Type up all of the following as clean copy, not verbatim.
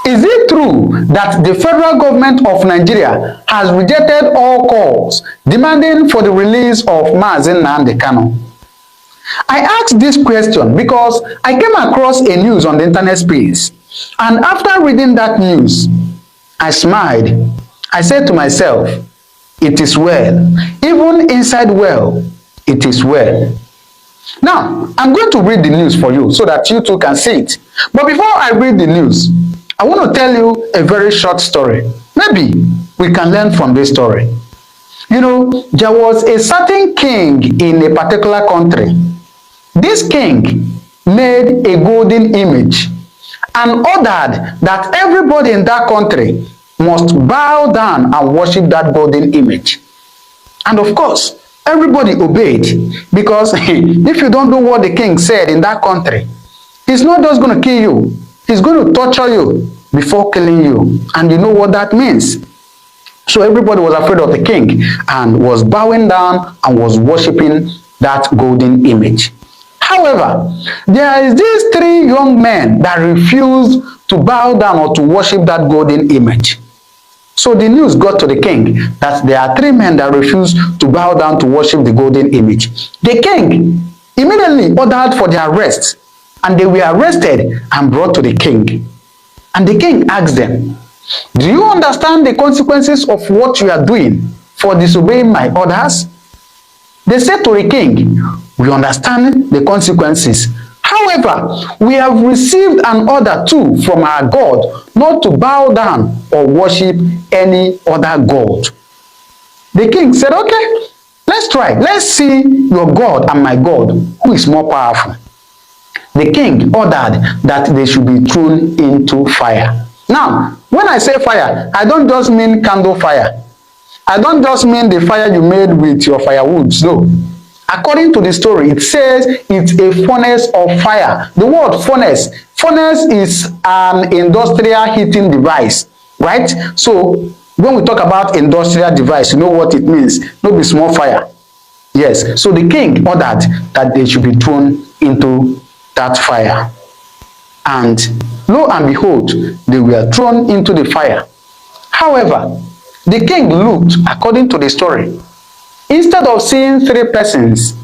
Is it true that the federal government of Nigeria has rejected all calls demanding for the release of Mazi Nnamdi Kanu? I asked this question because I came across a news on the internet space, and after reading that news, I smiled. I said to myself, it is well. Even inside well, it is well. Now, I'm going to read the news for you so that you too can see it. But before I read the news, I want to tell you a very short story. Maybe we can learn from this story. You know, there was a certain king in a particular country. This king made a golden image and ordered that everybody in that country must bow down and worship that golden image. And of course, everybody obeyed, because if you don't do what the king said in that country, he's not just going to kill you, he's going to torture you before killing you. And you know what that means. So everybody was afraid of the king and was bowing down and was worshiping that golden image. However, there is these three young men that refused to bow down or to worship that golden image. So the news got to the king that there are three men that refused to bow down to worship the golden image. The king immediately ordered for their arrest, and they were arrested and brought to the king. And the king asked them, do you understand the consequences of what you are doing for disobeying my orders? They said to the king, we understand the consequences. However, we have received an order too from our God not to bow down or worship any other god. The king said, okay, let's try. Let's see your God and my God, who is more powerful. The king ordered that they should be thrown into fire. Now, when I say fire, I don't just mean candle fire. I don't just mean the fire you made with your firewood. No. According to the story, it says it's a furnace of fire. The word furnace is an industrial heating device, right? So when we talk about industrial device, you know what it means. No be small fire. Yes. So the king ordered that they should be thrown into that fire. And lo and behold, they were thrown into the fire. However, the king looked, according to the story, instead of seeing 3 persons,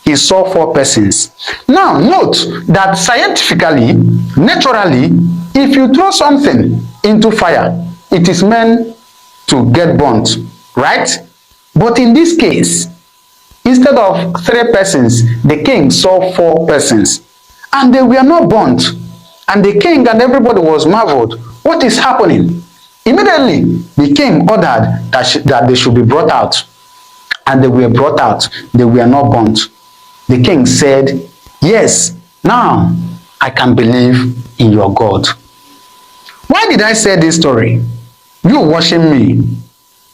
he saw 4 persons. Now, note that scientifically, naturally, if you throw something into fire, it is meant to get burnt, right? But in this case, instead of 3 persons, the king saw 4 persons, and they were not burnt. And the king and everybody was marveled. What is happening? Immediately, the king ordered that they should be brought out. And they were brought out. They were not burnt. The king said, yes, now I can believe in your God. Why did I say this story? You watching me,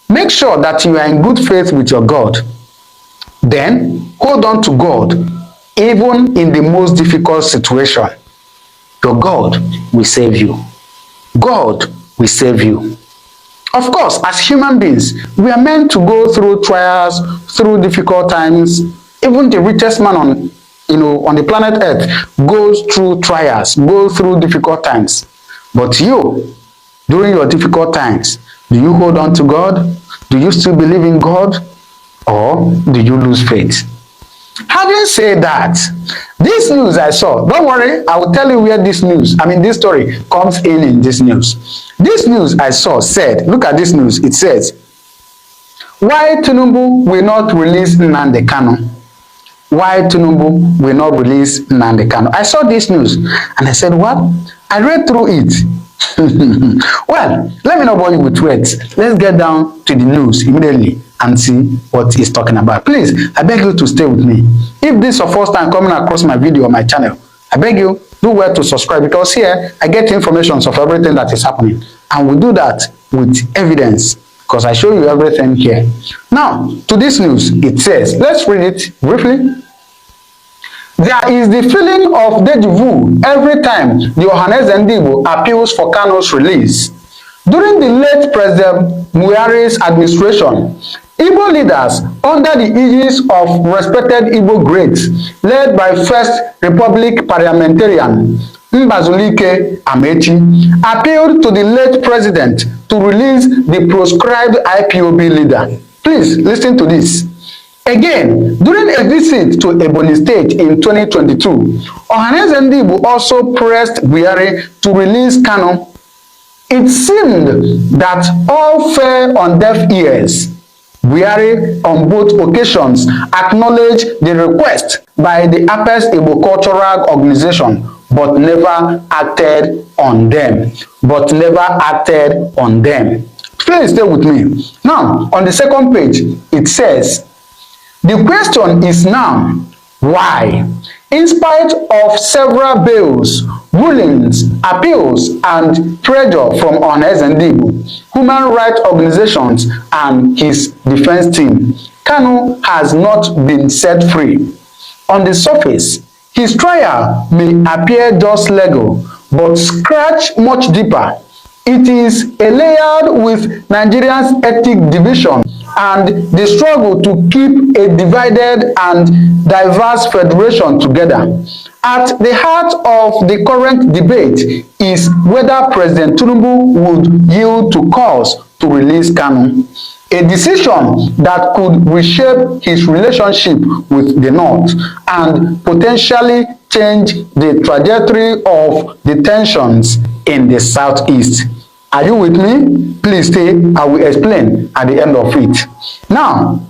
make sure that you are in good faith with your God. Then hold on to God, even in the most difficult situation. Your God will save you. God will save you. Of course, as human beings, we are meant to go through trials, through difficult times. Even the richest man on the planet Earth goes through trials, goes through difficult times. But you, during your difficult times, do you hold on to God? Do you still believe in God? Or do you lose faith? Having said that, this news I saw, don't worry, I will tell you where this story comes in this news. This news I saw said, look at this news, it says, why Tinubu will not release Nnamdi Kanu? Why Tinubu will not release Nnamdi Kanu? I saw this news and I said, what? I read through it. Well, let me not bore you with words. Let's get down to the news immediately and see what he's talking about. Please, I beg you to stay with me. If this is your first time coming across my video on my channel, I beg you, do well to subscribe, because here I get information of everything that is happening. And we do that with evidence, because I show you everything here. Now, to this news, it says, let's read it briefly. There is the feeling of deja vu every time the Ohanaeze Ndigbo appeals for Kanu's release. During the late President Buhari's administration, Igbo leaders under the aegis of respected Igbo greats, led by First Republic parliamentarian Mbazulike Amechi, appealed to the late president to release the proscribed IPOB leader. Please listen to this. Again, during a visit to Ebonyi State in 2022, Ohanaeze Ndigbo also pressed Buhari to release Kanu. It seemed that all fell on deaf ears. Buhari on both occasions acknowledged the request by the Apex Igbo Cultural Organization, but never acted on them. Please stay with me. Now, on the second page, it says, the question is now, why? In spite of several bills, rulings, appeals, and pressure from Ohanaeze Ndigbo, human rights organizations, and his defense team, Kanu has not been set free. On the surface, his trial may appear just legal, but scratch much deeper. It is layered with Nigeria's ethnic division and the struggle to keep a divided and diverse federation together. At the heart of the current debate is whether President Tinubu would yield to calls to release Kanu, a decision that could reshape his relationship with the North and potentially change the trajectory of the tensions in the Southeast. Are you with me? Please stay. I will explain at the end of it. Now,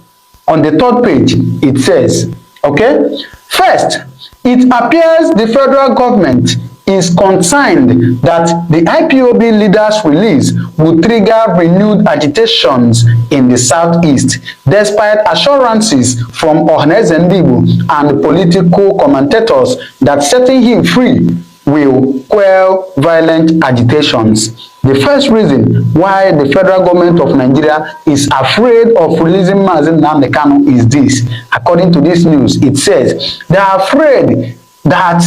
on the third page, it says, okay, first, it appears the federal government is concerned that the IPOB leaders' release will trigger renewed agitations in the Southeast, despite assurances from Ohanaeze Ndigbo and political commentators that setting him free will quell violent agitations. The first reason why the federal government of Nigeria is afraid of releasing Mazi Nnamdi Kanu is this. According to this news, it says they are afraid that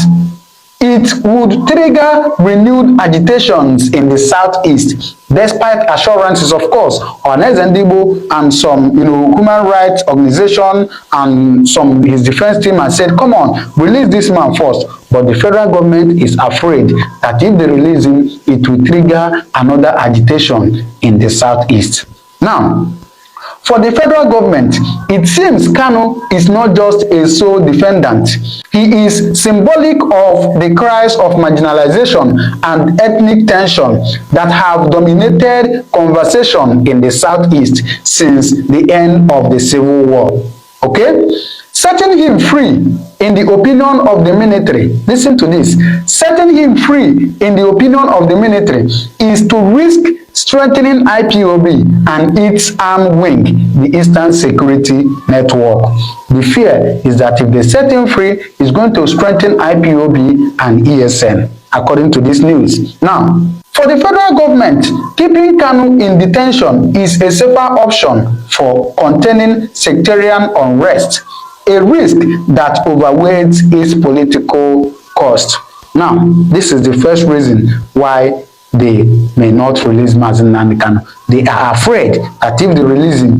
it would trigger renewed agitations in the Southeast, despite assurances, of course, Ohanaeze Ndigbo and some, human rights organization and his defense team has said, come on, release this man first. But the federal government is afraid that if they release him, it will trigger another agitation in the Southeast. Now, for the federal government, it seems Kanu is not just a sole defendant. He is symbolic of the cries of marginalization and ethnic tension that have dominated conversation in the Southeast since the end of the Civil War. Okay? Setting him free in the opinion of the military, listen to this, setting him free in the opinion of the military is to risk strengthening IPOB and its arm wing, the Eastern Security Network. The fear is that if they set him free, it's going to strengthen IPOB and ESN, according to this news. Now, for the federal government, keeping Kanu in detention is a safer option for containing sectarian unrest, a risk that overweights its political cost. Now, this is the first reason why they may not release Mazi Nnamdi Kanu. They are afraid that if they release him,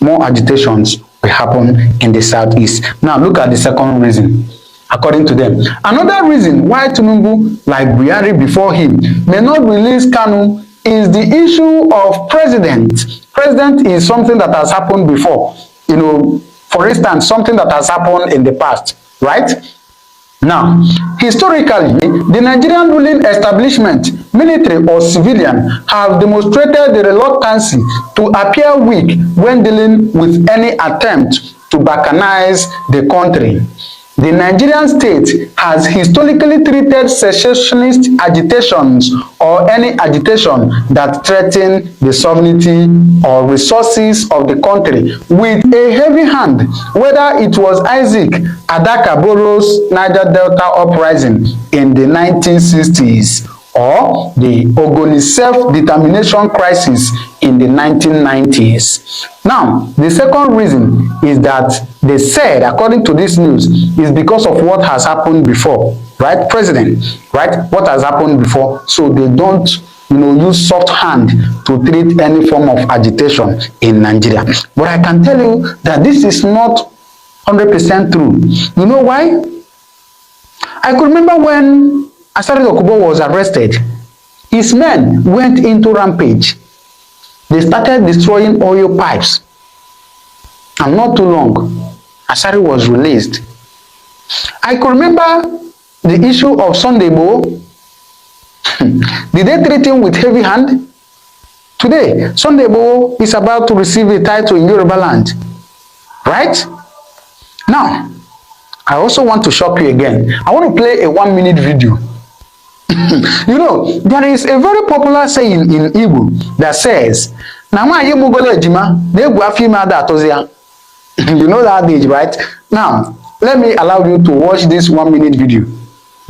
more agitations will happen in the Southeast. Now, look at the second reason. According to them, another reason why Tinubu, like Buhari before him, may not release Kanu is the issue of president. President is something that has happened before. For instance, something that has happened in the past, right? Now, historically, the Nigerian ruling establishment, military or civilian, have demonstrated the reluctance to appear weak when dealing with any attempt to balkanize the country. The Nigerian state has historically treated secessionist agitations or any agitation that threaten the sovereignty or resources of the country with a heavy hand, whether it was Isaac Adaka Barrow's Niger Delta uprising in the 1960s or the Ogoni self-determination crisis in the 1990s. Now, the second reason is that they said, according to this news, is because of what has happened before, right? President, right? What has happened before, so they don't, use soft hand to treat any form of agitation in Nigeria. But I can tell you that this is not 100% true. You know why? I could remember when Asari Dokubo was arrested, his men went into rampage. They started destroying oil pipes. And not too long, Asari was released. I could remember the issue of Sunday Igboho. Did they treat him with heavy hand? Today, Sunday Igboho is about to receive a title in Yoruba land. Right? Now, I also want to shock you again. I want to play a 1-minute video. You know, there is a very popular saying in Igbo that says, "Nama ye mugole ejima, de gwa fi ma da tozia." You know that age, right? Now, let me allow you to watch this 1-minute video.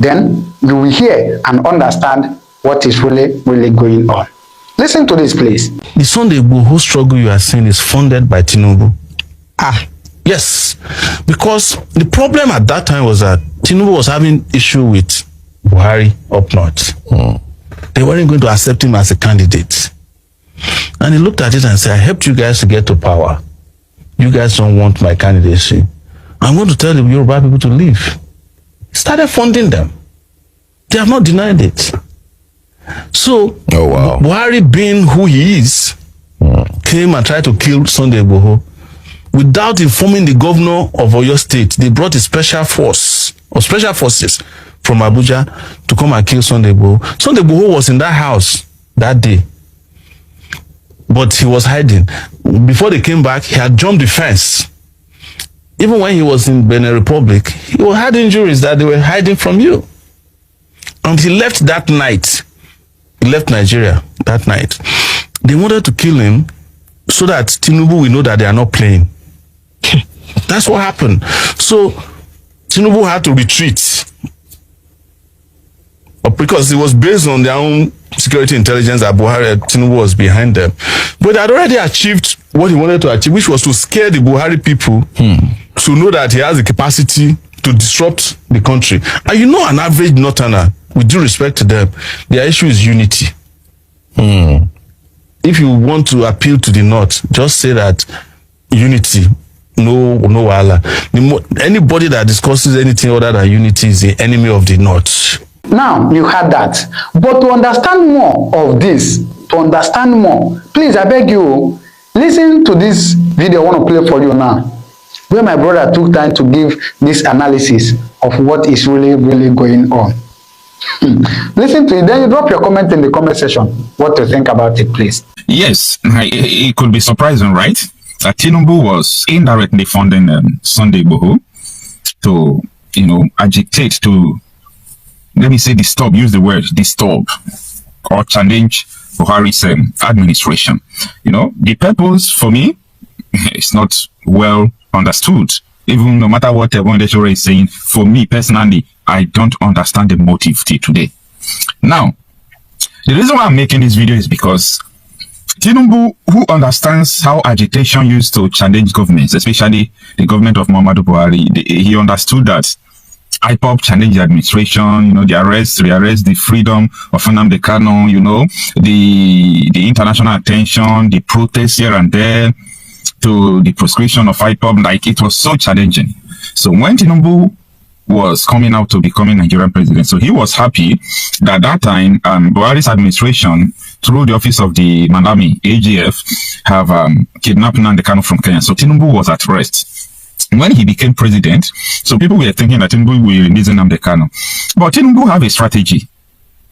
Then you will hear and understand what is really going on. Listen to this, please. The Sunday Igboho struggle you are seeing is funded by Tinubu. Yes, because the problem at that time was that Tinubu was having issue with Buhari up north. They weren't going to accept him as a candidate. And he looked at it and said, "I helped you guys to get to power. You guys don't want my candidacy. I'm going to tell the Yoruba people to leave." He started funding them. They have not denied it. So, Buhari, being who he is, came and tried to kill Sunday Igboho. Without informing the governor of Oyo State, they brought a special force or special forces from Abuja to come and kill Sunday Igboho. Sunday Igboho was in that house that day, but he was hiding. Before they came back, he had jumped the fence. Even when he was in Benin Republic, he had injuries that they were hiding from you. And he left that night. He left Nigeria that night. They wanted to kill him so that Tinubu will know that they are not playing. That's what happened. So Tinubu had to retreat because it was based on their own security intelligence that Buhari, Tinubu was behind them. But they had already achieved what he wanted to achieve, which was to scare the Buhari people to know that he has the capacity to disrupt the country. And you know, an average northerner, with due respect to them, their issue is unity. If you want to appeal to the north, just say that unity, no wahala. Anybody that discusses anything other than unity is the enemy of the north. Now, you had that. But to understand more of this, please, I beg you, listen to this video I want to play for you now, where my brother took time to give this analysis of what is really going on. Listen to it, then you drop your comment in the comment section what you think about it, please. Yes, it could be surprising, right? That Tinubu was indirectly funding Sunday Igboho to, agitate, to, let me say disturb, use the word disturb, or challenge Buhari's administration. The purpose for me is not well understood. Even no matter what Ebondeshore is saying, for me personally, I don't understand the motive till today. Now, the reason why I'm making this video is because Tinubu, who understands how agitation used to challenge governments, especially the government of Muhammadu Buhari, he understood that IPOB challenged the administration, the arrest, rearrest, the freedom of Nnamdi Kanu, the international attention, the protests here and there, to the proscription of IPOB, like it was so challenging. So when Tinubu was coming out to becoming Nigerian president, so he was happy that that time Buhari's administration, through the office of the Malami AGF, have kidnapped Nnamdi Kanu from Kenya. So Tinubu was at rest. When he became president, so people were thinking that Tinubu will release Nnamdi Kanu. But Tinubu have a strategy.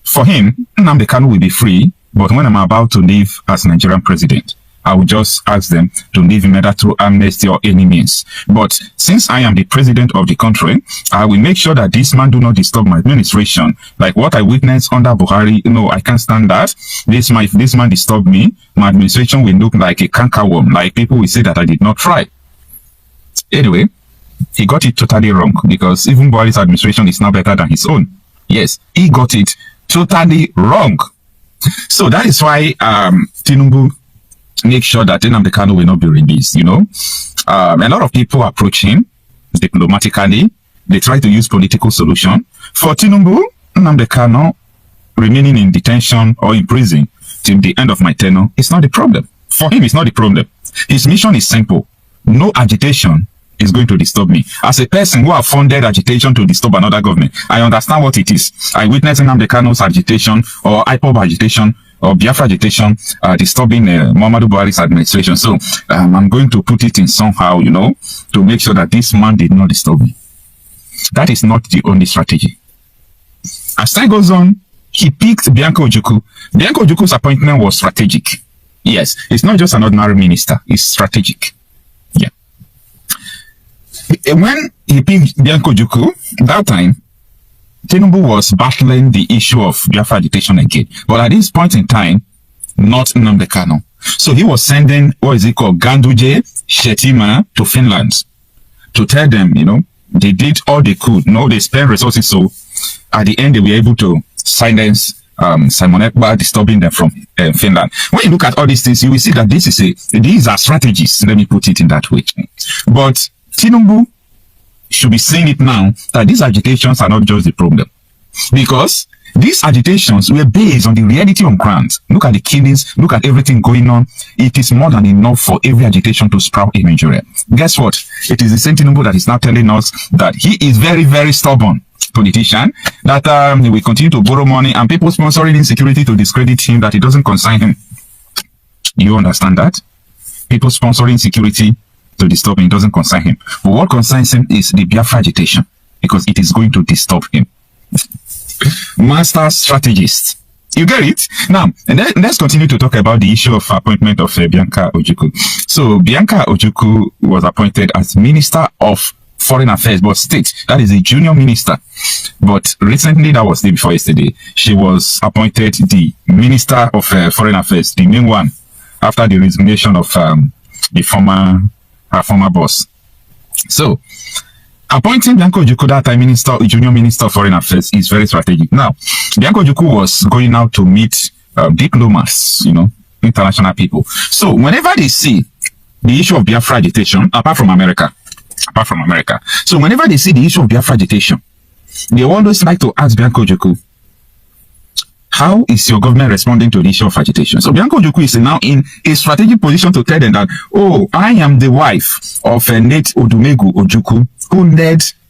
For him, Nnamdi Kanu will be free, but when I'm about to leave as Nigerian president, I will just ask them to leave him either through amnesty or any means. But since I am the president of the country, I will make sure that this man do not disturb my administration. Like what I witnessed under Buhari, I can't stand that. If this man disturb me, my administration will look like a cankerworm. Like people will say that I did not try. Anyway, he got it totally wrong, because even Buhari's administration is now better than his own. Yes, he got it totally wrong. So that is why Tinubu make sure that Nnamdi Kanu will not be released. A lot of people approach him diplomatically. They try to use political solution. For Tinubu, Nnamdi Kanu remaining in detention or in prison till the end of my tenure is not the problem. For him, it's not the problem. His mission is simple: no agitation is going to disturb me. As a person who have funded agitation to disturb another government, I understand what it is. I witnessed Nnamdi Kanu's agitation or IPOB agitation or Biafra agitation disturbing Muhammadu Buhari's administration. So I'm going to put it in somehow, you know, to make sure that this man did not disturb me. That is not the only strategy. As time goes on, he picked Bianca Ojukwu. Bianca Ojukwu's appointment was strategic. Yes, it's not just an ordinary minister, it's strategic. Yeah. When he picked Bianca Ojukwu, that time, Tinubu was battling the issue of Biafra agitation again. But at this point in time, not Nnamdi Kanu. So he was sending, what is it called, Ganduje, Shetima to Finland to tell them, you know, they did all they could. No, they spent resources. So at the end, they were able to silence Simon Ekpa, disturbing them from Finland. When you look at all these things, you will see that these are strategies. Let me put it in that way. But Tinubu should be saying it now that these agitations are not just the problem, because these agitations were based on the reality on ground. Look at the killings, look at everything going on. It is more than enough for every agitation to sprout in Nigeria. Guess what? It is the same Tinubu that is now telling us that he is very, very stubborn politician, that he will continue to borrow money and people sponsoring insecurity to discredit him, that it doesn't concern him. You understand that? People sponsoring security to disturb him doesn't concern him. But what concerns him is the Biafra agitation, because it is going to disturb him. Master strategist. You get it? Now, and let's continue to talk about the issue of appointment of Bianca Ojukwu. So, Bianca Ojukwu was appointed as Minister of Foreign Affairs, but state, that is a junior minister. But recently, that was the day before yesterday, she was appointed the Minister of Foreign Affairs, the main one, after the resignation of her former boss. So, appointing Bianca Ojukwu that time junior minister of Foreign Affairs is very strategic. Now, Bianca Ojukwu was going out to meet diplomats, you know, international people. So, whenever they see the issue of Biafra agitation, apart from America, so whenever they see the issue of Biafra agitation, they always like to ask Bianca Ojukwu, how is your government responding to the issue of agitation? So Bianca Ojukwu is now in a strategic position to tell them that, oh, I am the wife of Nate Odumegu Ojukwu,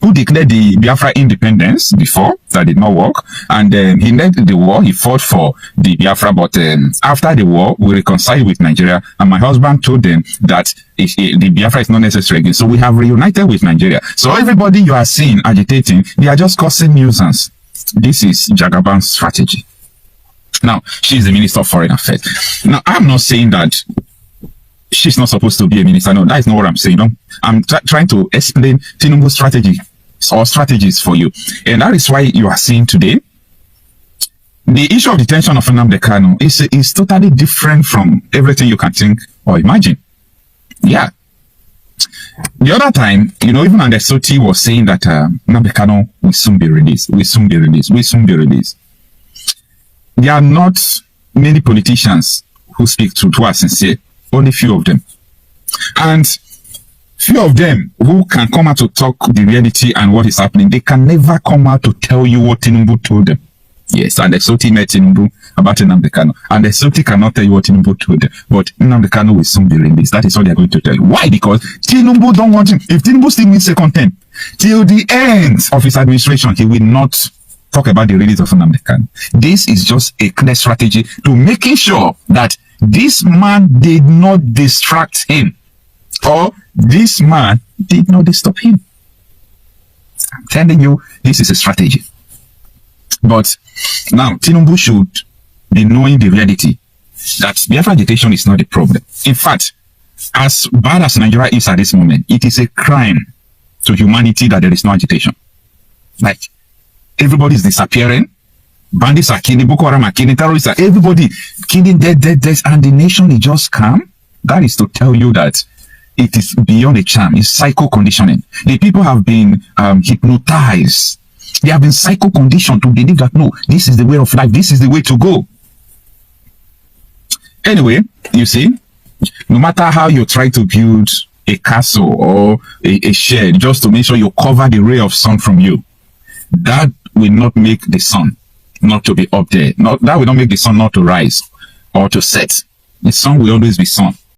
who declared the Biafra independence before. That did not work. And he led the war. He fought for the Biafra. But after the war, we reconciled with Nigeria. And my husband told them that the Biafra is not necessary again. So we have reunited with Nigeria. So everybody you are seeing agitating, they are just causing nuisance. This is Jagaban's strategy. Now, she's the Minister of Foreign Affairs. Now, I'm not saying that she's not supposed to be a minister. No, that is not what I'm saying. No? I'm trying to explain Tinubu's strategy or strategies for you. And that is why you are seeing today the issue of detention of Nnamdi Kanu is totally different from everything you can think or imagine. Yeah. The other time, you know, even Andesoti was saying that Nnamdi Kanu will soon be released. Will soon be released. Will soon be released. There are not many politicians who speak truth, who are sincere. Only few of them. And few of them who can come out to talk the reality and what is happening, they can never come out to tell you what Tinubu told them. Yes, and Andesoti met Tinubu about Nnamdi Kanu. And Andesoti cannot tell you what Tinubu told them. But Nnamdi Kanu will soon be released. That is what they are going to tell you. Why? Because Tinubu don't want him. If Tinubu still needs second term, till the end of his administration, he will not talk about the release of Nnamdi Kanu. This is just a clear strategy to making sure that this man did not distract him, or this man did not disturb him. I'm telling you, this is a strategy. But now, Tinubu should be knowing the reality that Biafra agitation is not the problem. In fact, as bad as Nigeria is at this moment, it is a crime to humanity that there is no agitation. Like, everybody is disappearing. Bandits are killing, Boko Haram are killing, terrorists are, everybody killing, dead, and the nation is just calm. That is to tell you that it is beyond a charm. It's psycho conditioning. The people have been hypnotized. They have been psycho conditioned to believe that, no, this is the way of life. This is the way to go. Anyway, you see, no matter how you try to build a castle or a shed just to make sure you cover the ray of sun from you, that will not make the sun not to be up there. That will not make the sun not to rise or to set. The sun will always be sun.